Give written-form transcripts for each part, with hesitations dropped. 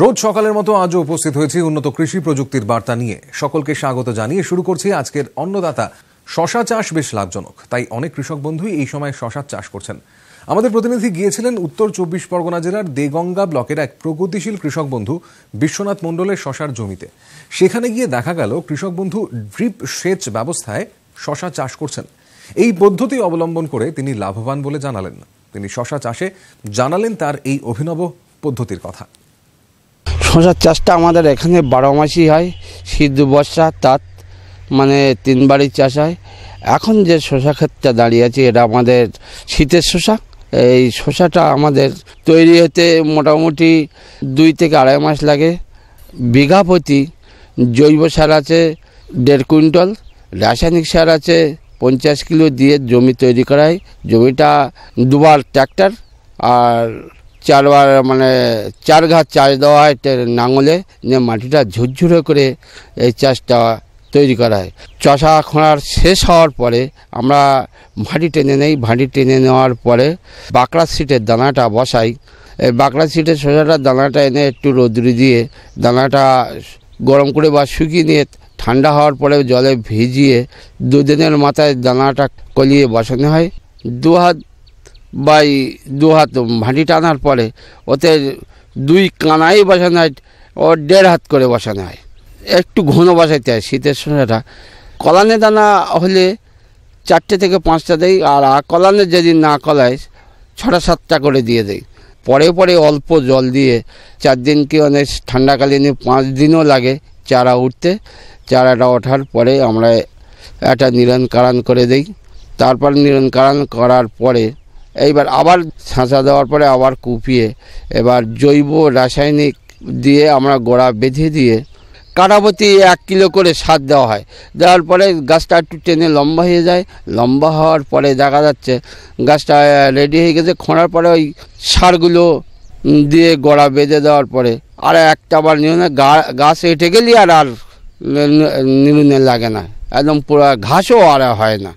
রোজ সকালের মতো আজও উপস্থিত হয়েছি উন্নত কৃষি প্রযুক্তির বার্তা নিয়ে। সকলকে স্বাগত জানিয়ে শুরু করছি আজকের অন্নদাতা। শশা চাষ বেশ লাভজনক, তাই অনেক কৃষক বন্ধুই এই সময় শশা চাষ করছেন। আমাদের প্রতিনিধি গিয়েছিলেন উত্তর 24 পরগনা জেলার দেগঙ্গা ব্লকের এক প্রগতিশীল কৃষক বন্ধু বিশ্বনাথ মণ্ডলের শশার জমিতে। সেখানে গিয়ে দেখা গেল কৃষক বন্ধু ড্রিপ সেচ ব্যবস্থায় শশা চাষ করছেন। এই পদ্ধতি অবলম্বন করে তিনি লাভবান বলে জানালেন। তিনি শশা চাষে জানালেন তার এই অভিনব পদ্ধতির কথা। শশার চাষটা আমাদের এখানে 12 মাসই হয়, শীত বর্ষা তাত মানে 3 বারই চাষ হয়। এখন যে শশা ক্ষেতটা দাঁড়িয়ে আছে এটা আমাদের শীতের শশা। এই শশাটা আমাদের তৈরি হতে মোটামুটি 2 থেকে 2.5 মাস লাগে। বিঘা প্রতি জৈব সার আছে 1.5 কুইন্টাল, রাসায়নিক সার আছে 50 কিলো দিয়ে জমি তৈরি করা হয়। জমিটা 2বার ট্র্যাক্টর আর 4বার মানে 4 ঘাত চাষ দেওয়া হয় নাঙলে, নিয়ে মাটিটা ঝুরঝুরে করে এই চাষটা তৈরি করা হয়। চষা খোঁড়ার শেষ হওয়ার পরে আমরা ভাঁটি টেনে নেই। ভাঁটি টেনে নেওয়ার পরে বাঁকড়া সিটের দানাটা বসাই। এই বাঁকড়া সিটের শসাটার দানাটা এনে একটু রোদ্রে দিয়ে দানাটা গরম করে বা শুকিয়ে নিয়ে ঠান্ডা হওয়ার পরে জলে ভিজিয়ে 2 দিনের মাথায় দানাটা কলিয়ে বসানো হয়। 2 হাত বাই 2 হাত ভাঁটি টানার পরে ওতে 2 কানাই বসানো হয়, ও 1.5 হাত করে বসানো হয়। একটু ঘন বসাইতে হয়। শীতের শসাটা কলানে দানা হলে 4টে থেকে 5টা দেয়, আর কলানে যদি না কলায় 6টা 7টা করে দিয়ে দেয়। পরে পরে অল্প জল দিয়ে 4 দিন কি অনেক ঠান্ডাকালীন 5 দিনও লাগে চারা উঠতে। চারাটা ওঠার পরে আমরা একটা নিরন কারণ করে দেই। তারপর নিরন কারণ করার পরে এইবার আবার ছাঁচা দেওয়ার পরে আবার কুপিয়ে এবার জৈব রাসায়নিক দিয়ে আমরা গোড়া বেঁধে দিয়ে কাঠাপ্রতি 1 কিলো করে সার দেওয়া হয়। দেওয়ার পরে গাছটা একটু টেনে লম্বা হয়ে যায়। লম্বা হওয়ার পরে দেখা যাচ্ছে গাছটা রেডি হয়ে গেছে। খোঁড়ার পরে ওই সারগুলো দিয়ে গোড়া বেঁধে দেওয়ার পরে আর একটা আবার নিরুনে গাছ এঁটে গেলে আর নিরুনে লাগে না, একদম পুরো ঘাসও আর হয় না।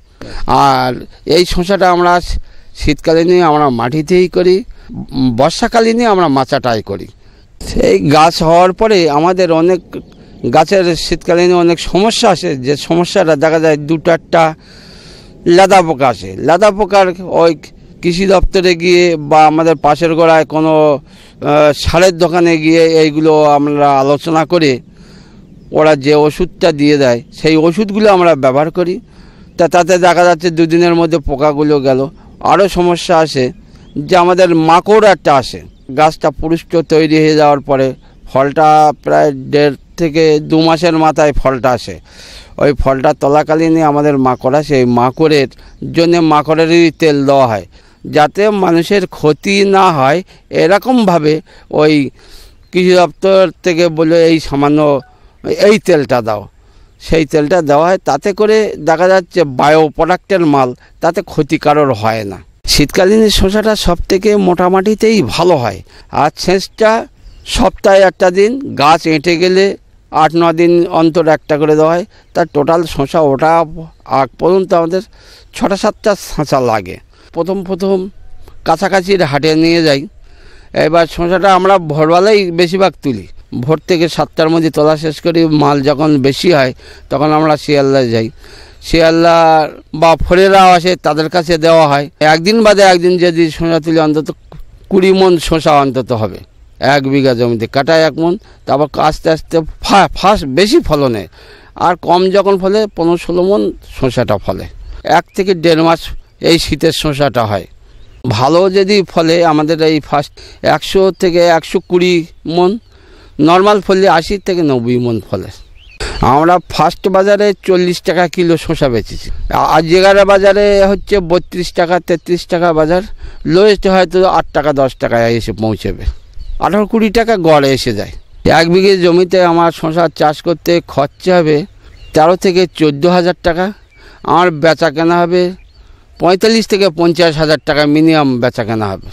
আর এই শসাটা আমরা শীতকালীনে আমরা মাটিতেই করি, বর্ষাকালীনে আমরা মাচাটাই করি। সেই গাছ হওয়ার পরে আমাদের অনেক গাছের শীতকালীনে অনেক সমস্যা আসে। যে সমস্যাটা দেখা যায় 2-4টা লেদা পোকা আসে। লেদা পোকার ওই কৃষি দপ্তরে গিয়ে বা আমাদের পাশের গোড়ায় কোনো সারের দোকানে গিয়ে এইগুলো আমরা আলোচনা করে ওরা যে ওষুধটা দিয়ে দেয় সেই ওষুধগুলো আমরা ব্যবহার করি। তাতে দেখা যাচ্ছে 2 দিনের মধ্যে পোকাগুলো গেল। আরও সমস্যা আসে যে আমাদের মাকড় একটা আসে। গাছটা পুষ্ট তৈরি হয়ে যাওয়ার পরে ফলটা প্রায় 1.5 থেকে 2 মাসের মাথায় ফলটা আসে। ওই ফলটা তলাকালীনই আমাদের মাকড় আসে। এই মাকড়ের জন্য মাকড়েরই তেল দেওয়া হয় যাতে মানুষের ক্ষতি না হয়। এরকমভাবে ওই কৃষি দপ্তর থেকে বলে এই সামান্য এই তেলটা দাও, সেই তেলটা দেওয়া হয়। তাতে করে দেখা যাচ্ছে বায়ো প্রোডাক্টের মাল, তাতে ক্ষতিকারক হয় না। শীতকালীন শসাটা সব থেকে মোটামাটিতেই ভালো হয়। আর সেচটা সপ্তাহে 1টা দিন, গাছ এঁটে গেলে 8-9 দিন অন্তর একটা করে দেওয়া হয়। তার টোটাল শসা ওটা আগ পর্যন্ত আমাদের 6টা 7টা ছাঁচা লাগে। প্রথম কাছাকাছির হাটে নিয়ে যাই। এবার শসাটা আমরা ভোরবেলায় বেশিরভাগ তুলি। ভোর থেকে 7টার মধ্যে তোলা শেষ করি। মাল যখন বেশি হয় তখন আমরা শিয়ালদায় যাই। শিয়ালদা বা ফরেরা আসে, তাদের কাছে দেওয়া হয়। একদিন বাদে একদিন যদি শসা তুলি অন্তত 20 মণ শসা অন্তত হবে 1 বিঘা জমিতে। কাটায় 1 মণ। তারপর আস্তে আস্তে ফার্স্ট বেশি ফলনে আর কম যখন ফলে 15-16 মণ শসাটা ফলে। 1 থেকে 1.5 মাস এই শীতের শসাটা হয়। ভালো যদি ফলে আমাদের এই ফার্স্ট 100 থেকে 120 মণ, নর্মাল ফললে 80 থেকে 90 মণ ফলে। আমরা ফার্স্ট বাজারে 40 টাকা কিলো শসা বেচেছি। আর জায়গার বাজারে হচ্ছে 32 টাকা 33 টাকা বাজার। লোয়েস্ট হয়তো 8 টাকা 10 টাকায় এসে পৌঁছবে। 18-20 টাকা গড়ে এসে যায়। 1 বিঘে জমিতে আমার শসার চাষ করতে খরচা হবে 13 থেকে 14 হাজার টাকা। আমার বেচা কেনা হবে 45 থেকে 50 হাজার টাকা মিনিমাম বেচা কেনা হবে।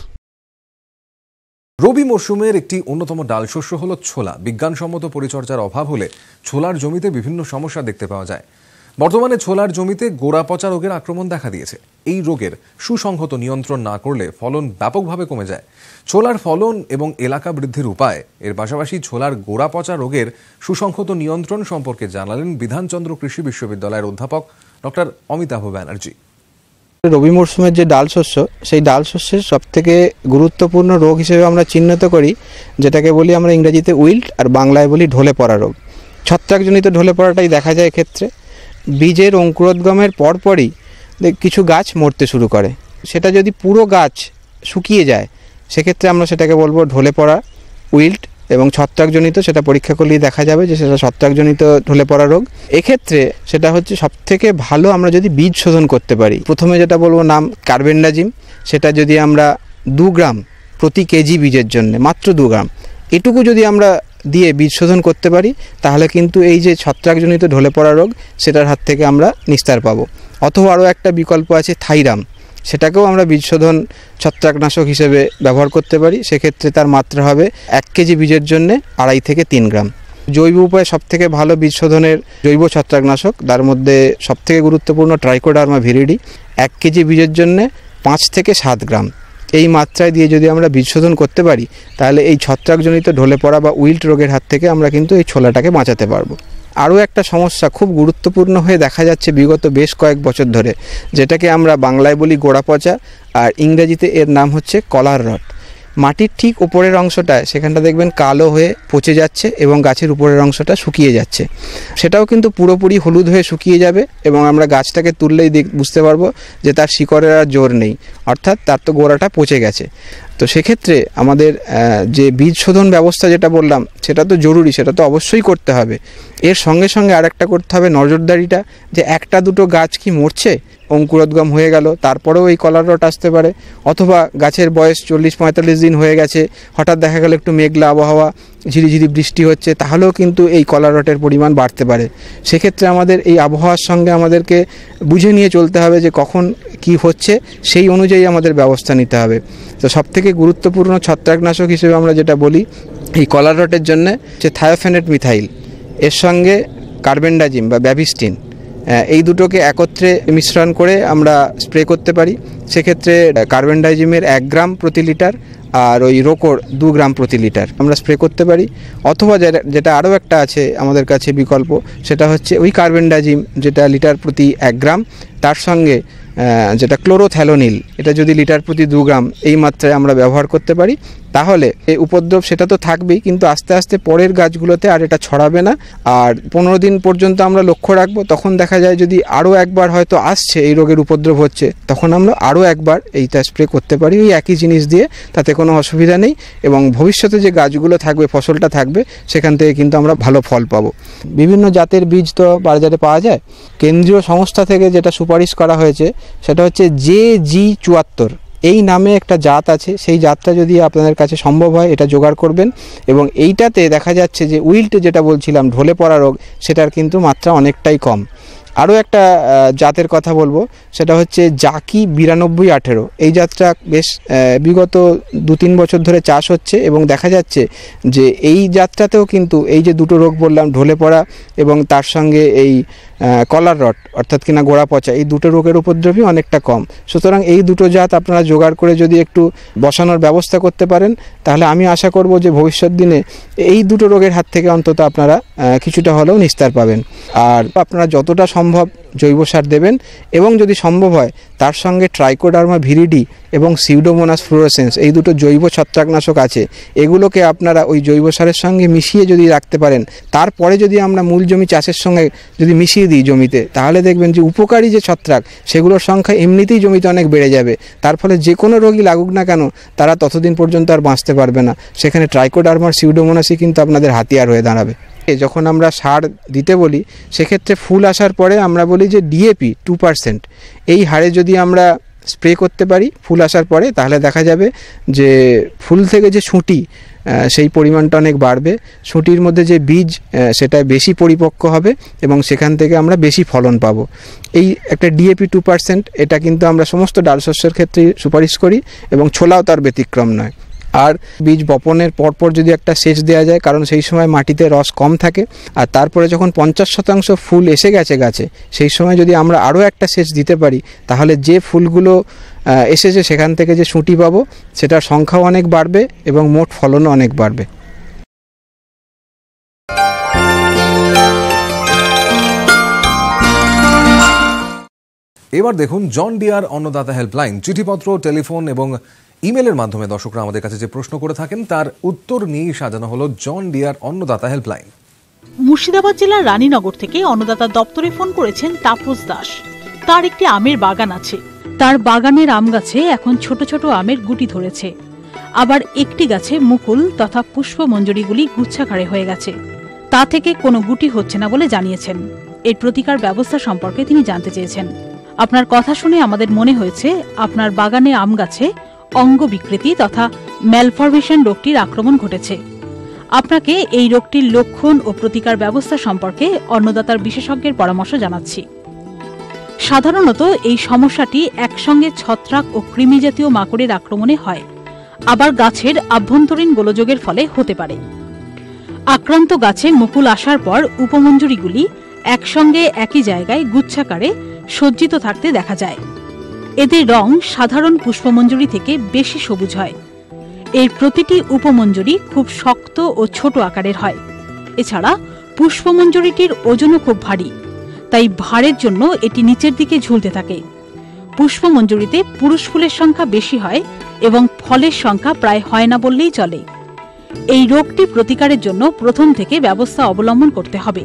রবি মরশুমের একটি অন্যতম ডাল শস্য হল ছোলা। বিজ্ঞানসম্মত পরিচর্যার অভাব হলে ছোলার জমিতে বিভিন্ন সমস্যা দেখতে পাওয়া যায়। বর্তমানে ছোলার জমিতে গোড়া পচা রোগের আক্রমণ দেখা দিয়েছে। এই রোগের সুসংহত নিয়ন্ত্রণ না করলে ফলন ব্যাপকভাবে কমে যায়। ছোলার ফলন এবং এলাকা বৃদ্ধির উপায়, এর পাশাপাশি ছোলার গোড়া পচা রোগের সুসংহত নিয়ন্ত্রণ সম্পর্কে জানালেন বিধানচন্দ্র কৃষি বিশ্ববিদ্যালয়ের অধ্যাপক ডক্টর অমিতাভ ব্যানার্জি। রবি মরশুমের যে ডাল শস্য, সেই ডাল শস্যের সবথেকে গুরুত্বপূর্ণ রোগ হিসেবে আমরা চিহ্নিত করি যেটাকে বলি আমরা ইংরেজিতে উইল্ট আর বাংলায় বলি ঢলে পড়া রোগ। ছত্রাকজনিত ঢলে পড়াটাই দেখা যায় এক্ষেত্রে। বীজের অঙ্কুরোদ্গমের পরপরই কিছু গাছ মরতে শুরু করে। সেটা যদি পুরো গাছ শুকিয়ে যায় সেক্ষেত্রে আমরা সেটাকে বলবো ঢলে পড়া উইল্ট, এবং ছত্রাকজনিত সেটা পরীক্ষা করলেই দেখা যাবে যে সেটা ছত্রাকজনিত ঢলে পড়া রোগ। এক্ষেত্রে সেটা হচ্ছে সবথেকে ভালো আমরা যদি বীজ শোধন করতে পারি। প্রথমে যেটা বলবো নাম কার্বেন্ডাজিম, সেটা যদি আমরা 2 গ্রাম প্রতি কেজি বীজের জন্য, মাত্র 2 গ্রাম এটুকু যদি আমরা দিয়ে বীজ শোধন করতে পারি তাহলে কিন্তু এই যে ছত্রাকজনিত ঢলে পড়া রোগ সেটার হাত থেকে আমরা নিস্তার পাবো। অথবা আরও একটা বিকল্প আছে থাইরাম, সেটাকেও আমরা বীজ শোধন ছত্রাকনাশক হিসেবে ব্যবহার করতে পারি। সেক্ষেত্রে তার মাত্রা হবে 1 কেজি বীজের জন্য 2.5 থেকে 3 গ্রাম। জৈব উপায়ে সবথেকে ভালো বীজ শোধনের জৈব ছত্রাকনাশক, তার মধ্যে সবথেকে গুরুত্বপূর্ণ ট্রাইকোডার্মা ভিরিডি, 1 কেজি বীজের জন্য 5 থেকে 7 গ্রাম। এই মাত্রায় দিয়ে যদি আমরা বীজ শোধন করতে পারি তাহলে এই ছত্রাকজনিত ঢলে পড়া বা উইল্ট রোগের হাত থেকে আমরা কিন্তু এই ছোলাটাকে বাঁচাতে পারবো। আরও একটা সমস্যা খুব গুরুত্বপূর্ণ হয়ে দেখা যাচ্ছে বিগত বেশ কয়েক বছর ধরে, যেটাকে আমরা বাংলায় বলি গোড়া পচা আর ইংরেজিতে এর নাম হচ্ছে কলার রট। মাটির ঠিক উপরের অংশটায় সেখানটা দেখবেন কালো হয়ে পচে যাচ্ছে এবং গাছের উপরের অংশটা শুকিয়ে যাচ্ছে। সেটাও কিন্তু পুরোপুরি হলুদ হয়ে শুকিয়ে যাবে এবং আমরা গাছটাকে তুললেই বুঝতে পারবো যে তার শিকড়ের আর জোর নেই, অর্থাৎ তার তো গোড়াটা পচে গেছে। তো সেক্ষেত্রে আমাদের যে বীজ শোধন ব্যবস্থা যেটা বললাম সেটা তো জরুরি, সেটা তো অবশ্যই করতে হবে। এর সঙ্গে সঙ্গে আরেকটা করতে হবে নজরদারিটা, যে 1-2 গাছ কি মরছে, অঙ্কুরোদ্গম হয়ে গেল তারপরেও এই কলার রট আসতে পারে, অথবা গাছের বয়স 40-45 দিন হয়ে গেছে, হঠাৎ দেখা গেল একটু মেঘলা আবহাওয়া, ঝিরিঝিরি বৃষ্টি হচ্ছে, তাহলেও কিন্তু এই কলার রটের পরিমাণ বাড়তে পারে। সেক্ষেত্রে আমাদের এই আবহাওয়ার সঙ্গে আমাদেরকে বুঝে নিয়ে চলতে হবে যে কখন কি হচ্ছে, সেই অনুযায়ী আমাদের ব্যবস্থা নিতে হবে। তো সবথেকে গুরুত্বপূর্ণ ছত্রাকনাশক হিসেবে আমরা যেটা বলি এই কলার রটের জন্য যে থায়োফেনেট মিথাইল, এর সঙ্গে কার্বেন্ডাজিম বা ব্যাভিস্টিন, এই দুটোকে একত্রে মিশ্রণ করে আমরা স্প্রে করতে পারি। সেক্ষেত্রে কার্বেন্ডাজিমের 1 গ্রাম প্রতি লিটার আর ওই রোকোর 2 গ্রাম প্রতি লিটার আমরা স্প্রে করতে পারি। অথবা যেটা আরও একটা আছে আমাদের কাছে বিকল্প, সেটা হচ্ছে ওই কার্বেন্ডাজিম যেটা লিটার প্রতি 1 গ্রাম, তার সঙ্গে যেটা ক্লোরোথ্যালোনিল, এটা যদি লিটার প্রতি 2 গ্রাম এই মাত্রায় আমরা ব্যবহার করতে পারি তাহলে এই উপদ্রব সেটা তো থাকবেই, কিন্তু আস্তে আস্তে পরের গাছগুলোতে আর এটা ছড়াবে না। আর 15 দিন পর্যন্ত আমরা লক্ষ্য রাখবো। তখন দেখা যায় যদি আরও একবার হয়তো আসছে এই রোগের উপদ্রব হচ্ছে, তখন আমরা আরও একবার এইটা স্প্রে করতে পারি ওই একই জিনিস দিয়ে, তাতে কোনো অসুবিধা নেই। এবং ভবিষ্যতে যে গাছগুলো থাকবে, ফসলটা থাকবে, সেখান থেকে কিন্তু আমরা ভালো ফল পাবো। বিভিন্ন জাতের বীজ তো বাজারে পাওয়া যায়। কেন্দ্রীয় সংস্থা থেকে যেটা সুপারিশ করা হয়েছে সেটা হচ্ছে JG74, এই নামে একটা জাত আছে। সেই জাতটা যদি আপনাদের কাছে সম্ভব হয় এটা জোগাড় করবেন। এবং এইটাতে দেখা যাচ্ছে যে উইল্ট যেটা বলছিলাম ঢলে পড়া রোগ, সেটার কিন্তু মাত্রা অনেকটাই কম। আরও একটা জাতের কথা বলবো, সেটা হচ্ছে জাকি 9218। এই জাতটা বেশ বিগত 2-3 বছর ধরে চাষ হচ্ছে এবং দেখা যাচ্ছে যে এই জাতটাতেও কিন্তু এই যে দুটো রোগ বললাম, ঢলে পড়া এবং তার সঙ্গে এই কলার রট অর্থাৎ কিনা গোড়া পচা, এই দুটো রোগের উপদ্রবই অনেকটা কম। সুতরাং এই দুটো জাত আপনারা জোগাড় করে যদি একটু বসানোর ব্যবস্থা করতে পারেন তাহলে আমি আশা করব যে ভবিষ্যৎ দিনে এই দুটো রোগের হাত থেকে অন্তত আপনারা কিছুটা হলেও নিস্তার পাবেন। আর আপনারা যতটা সম্ভব জৈব সার দেবেন এবং যদি সম্ভব হয় তার সঙ্গে ট্রাইকোডার্মা ভিরিডি এবং সিউডোমোনাস ফ্লোরোসেন্স, এই দুটো জৈব ছত্রাকনাশক আছে, এগুলোকে আপনারা ওই জৈব সারের সঙ্গে মিশিয়ে যদি রাখতে পারেন, তারপরে যদি আমরা মূল জমি চাষের সঙ্গে যদি মিশিয়ে দিই জমিতে, তাহলে দেখবেন যে উপকারী যে ছত্রাক সেগুলোর সংখ্যা এমনিতেই জমিতে অনেক বেড়ে যাবে। তার ফলে যে কোনো রোগী লাগুক না কেন তারা ততদিন পর্যন্ত আর বাঁচতে পারবে না। সেখানে ট্রাইকোডার্মার সিউডোমোনাসই কিন্তু আপনাদের হাতিয়ার হয়ে দাঁড়াবে। যখন আমরা সার দিতে বলি সেক্ষেত্রে ফুল আসার পরে আমরা বলি যে DAP 2%, এই হারে যদি আমরা স্প্রে করতে পারি ফুল আসার পরে, তাহলে দেখা যাবে যে ফুল থেকে যে সুঁটি সেই পরিমাণটা অনেক বাড়বে। সুঁটির মধ্যে যে বীজ সেটা বেশি পরিপক্ক হবে এবং সেখান থেকে আমরা বেশি ফলন পাবো। এই একটা DAP 2%, এটা কিন্তু আমরা সমস্ত ডাল শস্যের ক্ষেত্রে সুপারিশ করি এবং ছোলাও তার ব্যতিক্রম নয়। আর বীজ বপনের পরপর যদি একটা সেচ দেওয়া যায়, কারণ সেই সময় মাটিতে রস কম থাকে, আর তারপরে যখন 50% ফুল এসে গেছে গাছে, সেই সময় যদি আমরা আরও একটা সেচ দিতে পারি, তাহলে যে ফুলগুলো এসেছে সেখান থেকে যে সুঁটি পাবো সেটার সংখ্যাও অনেক বাড়বে এবং মোট ফলনও অনেক বাড়বে। এবার দেখুন জন ডিয়ার অন্নদাতা হেল্পলাইন। চিঠিপত্র, টেলিফোন এবং ইমেলের মাধ্যমে দর্শকরা আমাদের কাছে যে প্রশ্ন করে থাকেন তার উত্তর নিয়েই সাজানো হলো জন ডিয়ার অন্নদাতা হেল্পলাইন। মুর্শিদাবাদ জেলার রানীনগর থেকে অন্নদাতা দপ্তরে ফোন করেছেন তাপস দাস। তার একটি আমের বাগান আছে। তার বাগানের আম গাছে এখন ছোট ছোট আমের গুটি ধরেছে, আবার একটি গাছে মুকুল তথা পুষ্পমঞ্জরিগুলি গুচ্ছাকারে হয়ে গেছে। তা থেকে কোনো গুটি হচ্ছে না বলে জানিয়েছেন। এর প্রতিকার ব্যবস্থা সম্পর্কে তিনি জানতে চেয়েছেন। আপনার কথা শুনে আমাদের মনে হয়েছে আপনার বাগানে আম গাছে অঙ্গ বিকৃতি তথা ম্যালফরমেশন রোগটির আক্রমণ ঘটেছে। আপনাকে এই রোগটির লক্ষণ ও প্রতিকার ব্যবস্থা সম্পর্কে অন্নদাতার বিশেষজ্ঞের পরামর্শ জানাচ্ছি। সাধারণত এই সমস্যাটি একসঙ্গে ছত্রাক ও কৃমি জাতীয় মাকড়ের আক্রমণে হয়, আবার গাছের আভ্যন্তরীণ গোলযোগের ফলে হতে পারে। আক্রান্ত গাছে মুকুল আসার পর উপমঞ্জরিগুলি একসঙ্গে একই জায়গায় গুচ্ছাকারে সজ্জিত থাকতে দেখা যায়। এদের রং সাধারণ পুষ্পমঞ্জরি থেকে বেশি সবুজ হয়। এর প্রতিটি উপমঞ্জরি খুব শক্ত ও ছোট আকারের হয়। এছাড়া পুষ্পমঞ্জরিটির ওজনও খুব ভারী, তাই ভারের জন্য এটি নিচের দিকে ঝুলতে থাকে। পুষ্পমঞ্জরিতে পুরুষ ফুলের সংখ্যা বেশি হয় এবং ফলের সংখ্যা প্রায় হয় না বললেই চলে। এই রোগটি প্রতিকারের জন্য প্রথম থেকে ব্যবস্থা অবলম্বন করতে হবে।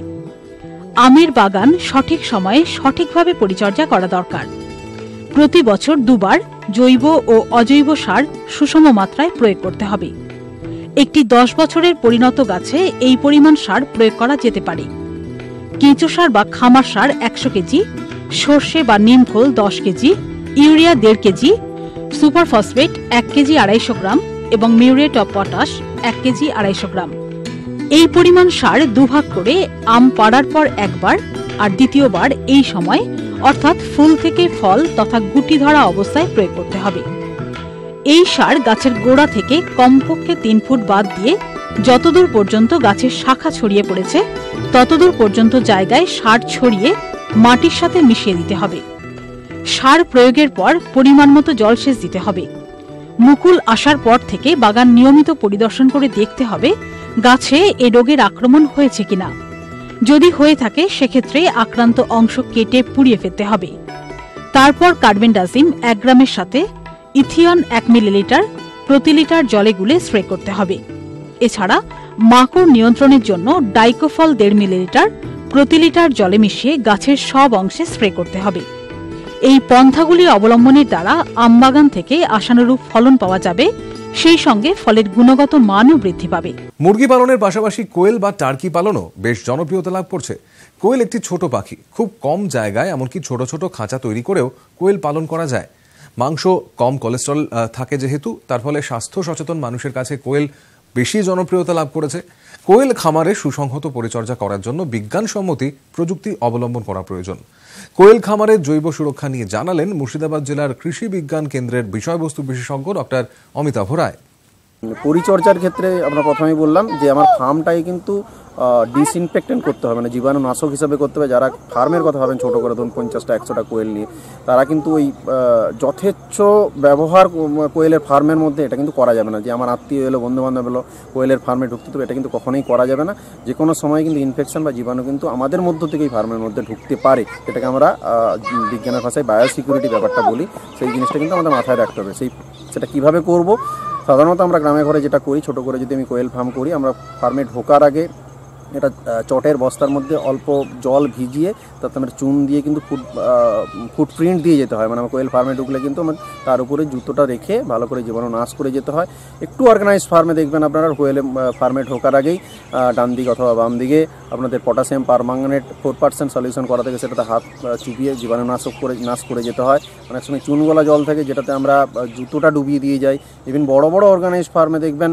আমের বাগান সঠিক সময়ে সঠিকভাবে পরিচর্যা করা দরকার। প্রতি বছর 2 বার জৈব ও অজৈব সার সুষম মাত্রায় প্রয়োগ করতে হবে। একটি 10 বছরের পরিণত গাছে এই পরিমাণ সার প্রয়োগ করা যেতে পারে। কেঁচো সার বা খামার সার 100 কেজি, সর্ষে বা নিমখোল 10 KG, urea 1.5 KG, super phosphate 1 KG 250 গ্রাম এবং মিউরেট অফ পটাশ 1 কেজি 250 গ্রাম। এই পরিমাণ সার দুভাগ করে আম পাড়ার পর একবার আর দ্বিতীয়বার এই সময় অর্থাৎ ফুল থেকে ফল তথা গুটি ধরা অবস্থায় প্রয়োগ করতে হবে। এই সার গাছের গোড়া থেকে কমপক্ষে 3 ফুট বাদ দিয়ে যতদূর পর্যন্ত গাছের শাখা ছড়িয়ে পড়েছে ততদূর পর্যন্ত জায়গায় সার ছড়িয়ে মাটির সাথে মিশিয়ে দিতে হবে। সার প্রয়োগের পর পরিমাণ মতো জলসেচ দিতে হবে। মুকুল আসার পর থেকে বাগান নিয়মিত পরিদর্শন করে দেখতে হবে গাছে এ রোগের আক্রমণ হয়েছে কিনা। যদি হয়ে থাকে সেক্ষেত্রে আক্রান্ত অংশ কেটে পুড়িয়ে ফেলতে হবে। তারপর কার্বেন্ডাজিম 1 গ্রামের সাথে ইথিয়ন 1 মিলিলিটার প্রতি লিটার জলে গুলে স্প্রে করতে হবে। এছাড়া মাকড় নিয়ন্ত্রণের জন্য ডাইকোফল 1.5 মিলিলিটার প্রতি লিটার জলে মিশিয়ে গাছের সব অংশে স্প্রে করতে হবে। এই পন্থাগুলি অবলম্বনের দ্বারা আমবাগান থেকে আশানুরূপ ফলন পাওয়া যাবে, সেই সঙ্গে ফলের গুণগত মানও বৃদ্ধি পাবে। মুরগি পালনের পাশাপাশি কোয়েল বা টার্কি পালনও বেশ জনপ্রিয়তা লাভ করছে। কোয়েল একটি ছোট পাখি, খুব কম জায়গায় এমনকি ছোট ছোট খাঁচা তৈরি করেও কোয়েল পালন করা যায়। মাংস কম কোলেস্ট্রল থাকে যেহেতু, তার ফলে স্বাস্থ্য সচেতন মানুষের কাছে কোয়েল বেশি জনপ্রিয়তা লাভ করেছে। কোয়েল খামারে সুসংহত পরিচর্যা করার জন্য বিজ্ঞানসম্মতি প্রযুক্তি অবলম্বন করা প্রয়োজন। কোয়েল খামারের জৈব সুরক্ষা নিয়ে জানালেন মুর্শিদাবাদ জেলার কৃষি বিজ্ঞান কেন্দ্রের বিষয়বস্তু বিশেষজ্ঞ ডক্টর অমিতাভ রায়। পরিচর্যার ক্ষেত্রে আমরা প্রথমেই বললাম যে আমার ফার্মটাই কিন্তু ডিসইনফেক্টেন্ট করতে হবে, মানে জীবাণুনাশক হিসাবে করতে হবে। যারা ফার্মের কথা ভাবেন ছোটো করে ধরুন 50টা 100টা কোয়েল নিয়ে, তারা কিন্তু ওই যথেচ্ছ ব্যবহার কোয়েলের ফার্মের মধ্যে এটা কিন্তু করা যাবে না। যে আমার আত্মীয় এলো, বন্ধুবান্ধব এলো, কোয়েলের ফার্মে ঢুকতে হবে, এটা কিন্তু কখনোই করা যাবে না। যে কোনো সময় কিন্তু ইনফেকশন বা জীবাণু কিন্তু আমাদের মধ্য থেকেই ফার্মের মধ্যে ঢুকতে পারে। এটাকে আমরা বিজ্ঞানের ভাষায় বায়োসিকিউরিটি ব্যাপারটা বলি। সেই জিনিসটা কিন্তু আমাদের মাথায় রাখতে হবে। সেটা কীভাবে করব? সাধারণত আমরা গ্রামে ঘরে যেটা করি, ছোটো করে যদি আমি কোয়েল ফার্ম করি, আমরা ফার্মে ঢোকার আগে এটা চটের বস্তার মধ্যে অল্প জল ভিজিয়ে তাতে আমরা চুন দিয়ে কিন্তু ফুটপ্রিন্ট দিয়ে যেতে হয়। মানে আমার কোয়েল ফার্মে ঢুকলে কিন্তু আমার তার উপরে জুতোটা রেখে ভালো করে জীবাণু নাশ করে যেতে হয়। একটু অর্গানাইজ ফার্মে দেখবেন আপনারা কোয়েল ফার্মে ঢোকার আগেই ডান দিকে অথবা বাম দিকে আপনাদের পটাশিয়াম পারম্যাঙ্গানেট 4% সলিউশন করা থেকে সেটাতে হাত চুপিয়ে জীবাণু নাশ করে যেতে হয়। অনেক সময় চুনগলা জল থাকে যেটাতে আমরা জুতোটা ডুবিয়ে দিয়ে যাই। ইভেন বড় বড় অর্গানাইজ ফার্মে দেখবেন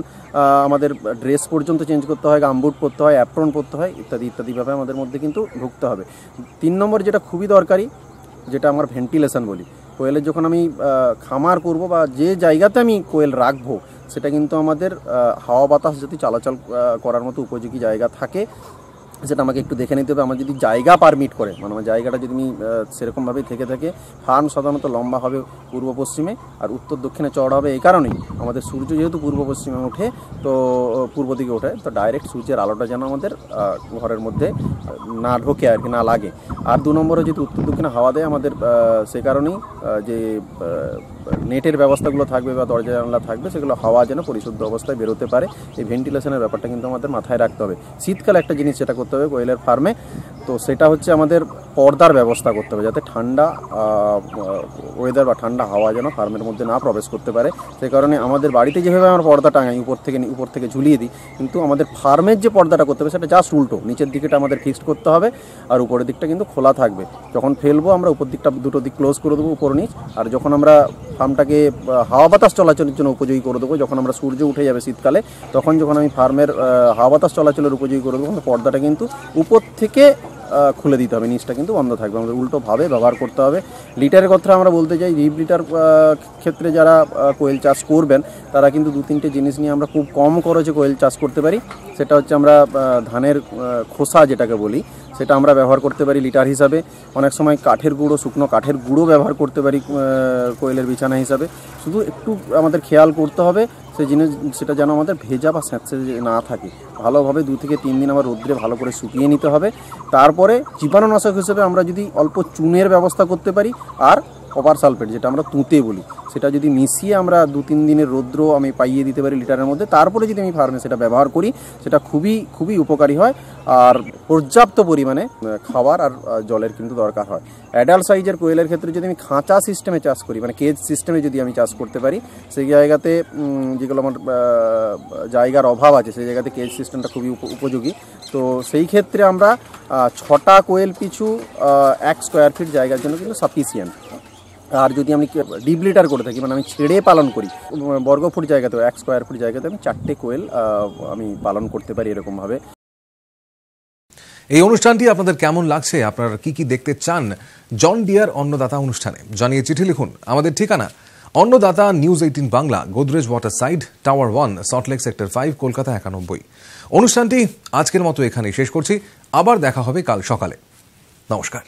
আমাদের ড্রেস পর্যন্ত চেঞ্জ করতে হয়, গামবুট পরতে হয়, অ্যাপ্রন পরতে হয়, ইত্যাদি ইত্যাদিভাবে আমাদের মধ্যে কিন্তু ঢুকতে হবে। 3 নম্বর যেটা খুবই দরকারি, যেটা আমার ভেন্টিলেশন বলি। কোয়েলের যখন আমি খামার করব বা যে জায়গাতে আমি কোয়েল রাখবো সেটা কিন্তু আমাদের হাওয়া বাতাস যদি চলাচল করার মতো উপযোগী জায়গা থাকে, সেটা আমাকে একটু দেখে নিতে হবে। আমার যদি জায়গা পারমিট করে, মানে আমার জায়গাটা যদি আমি সেরকমভাবেই থেকে থাকে, ফার্ম সাধারণত লম্বা হবে পূর্ব পশ্চিমে আর উত্তর দক্ষিণে চড়া হবে। এই কারণেই আমাদের সূর্য যেহেতু পূর্ব পশ্চিমে ওঠে, তো পূর্ব দিকে ওঠে, তো ডাইরেক্ট সূর্যের আলোটা যেন আমাদের ঘরের মধ্যে না ঢোকে আর কি, না লাগে। আর 2 নম্বরে যদি উত্তর দক্ষিণে হাওয়া দেয় আমাদের, সে কারণেই যে নেটের ব্যবস্থাগুলো থাকবে বা দরজা জানলা থাকবে, সেগুলো হাওয়া যেন পরিশুদ্ধ অবস্থায় বেরোতে পারে। এই ভেন্টিলেশনের ব্যাপারটা কিন্তু আমাদের মাথায় রাখতে হবে। শীতকালে একটা জিনিস যেটা করতে হবে কোয়েলের ফার্মে, তো সেটা হচ্ছে আমাদের পর্দার ব্যবস্থা করতে হবে, যাতে ঠান্ডা ওয়েদার বা ঠান্ডা হাওয়া যেন ফার্মের মধ্যে না প্রবেশ করতে পারে। সেই কারণে আমাদের বাড়িতে যেভাবে আমরা পর্দা টাঙাই উপর থেকে ঝুলিয়ে দিই, কিন্তু আমাদের ফার্মের যে পর্দাটা করতে হবে সেটা জাস্ট উল্টো, নিচের দিকটা আমাদের ফিক্সড করতে হবে আর উপরের দিকটা কিন্তু খোলা থাকবে। যখন ফেলবো আমরা উপর দিকটা দুটো দিক ক্লোজ করে দেবো, উপর নিচ। আর যখন আমরা ফার্মটাকে হাওয়া বাতাস চলাচলের জন্য উপযোগী করে দেবো, যখন আমরা সূর্য উঠে যাবে শীতকালে, তখন যখন আমি ফার্মের হাওয়া বাতাস চলাচলের উপযোগী করে দেবো, পর্দাটা কিন্তু উপর থেকে খুলে দিতে হবে, নিচটা কিন্তু বন্ধ থাকবে। আমাদের উল্টোভাবে ব্যবহার করতে হবে। লিটারের কথা আমরা বলতে চাই, রিপ লিটার ক্ষেত্রে যারা কোয়েল চাষ করবেন, তারা কিন্তু 2-3টে জিনিস নিয়ে আমরা খুব কম খরচে কোয়েল চাষ করতে পারি। সেটা হচ্ছে আমরা ধানের খোসা যেটাকে বলি, সেটা আমরা ব্যবহার করতে পারি লিটার হিসাবে। অনেক সময় কাঠের গুঁড়ো, শুকনো কাঠের গুঁড়ো ব্যবহার করতে পারি কোয়েলের বিছানা হিসাবে। শুধু একটু আমাদের খেয়াল করতে হবে সেই জিনিস, সেটা যেন আমাদের ভেজা বা স্যাঁতসে না থাকে। ভালোভাবে 2 থেকে 3 দিন আবার রোদ্রে ভালো করে শুকিয়ে নিতে হবে। তারপরে জীবাণুনাশক হিসেবে আমরা যদি অল্প চুনের ব্যবস্থা করতে পারি, আর কপার সালফেট যেটা আমরা তুঁতে বলি, সেটা যদি মিশিয়ে আমরা 2-3 দিনের রৌদ্র আমি পাইয়ে দিতে পারি লিটারের মধ্যে, তারপরে যদি আমি ফার্মে সেটা ব্যবহার করি, সেটা খুবই খুবই উপকারী হয়। আর পর্যাপ্ত পরিমাণে খাবার আর জলের কিন্তু দরকার হয়। অ্যাডাল্ট সাইজের কোয়েলের ক্ষেত্রে যদি আমি খাঁচা সিস্টেমে চাষ করি, মানে কেজ সিস্টেমে যদি আমি চাষ করতে পারি, সেই জায়গাতে যেগুলো আমার জায়গার অভাব আছে, সেই জায়গাতে কেজ সিস্টেমটা খুবই উপযোগী। তো সেই ক্ষেত্রে আমরা 6টা কোয়েল পিছু 1 স্কোয়ার ফিট জায়গার জন্য কিন্তু সাফিসিয়েন্ট। আর যদি আমি ডিপ লিটার করে থাকি, মানে আমি ছেড়ে পালন করি, বর্গফুট জায়গাতে 1 স্কোয়ার ফুট জায়গাতে আমি 4টে কোয়েল আমি পালন করতে পারি এরকমভাবে। এই অনুষ্ঠানটি আপনাদের কেমন লাগছে, আপনারা কি কি দেখতে চান জন ডিয়ার অন্নদাতা অনুষ্ঠানে, জানিয়ে চিঠি লিখুন। আমাদের ঠিকানা Annadata, news 18 Bangla, Godrej water side, tower 1, Salt Lake sector 5, Kolkata 91। অনুষ্ঠানটি আজকের মতো এখানেই শেষ করছি। আবার দেখা হবে কাল সকালে। নমস্কার।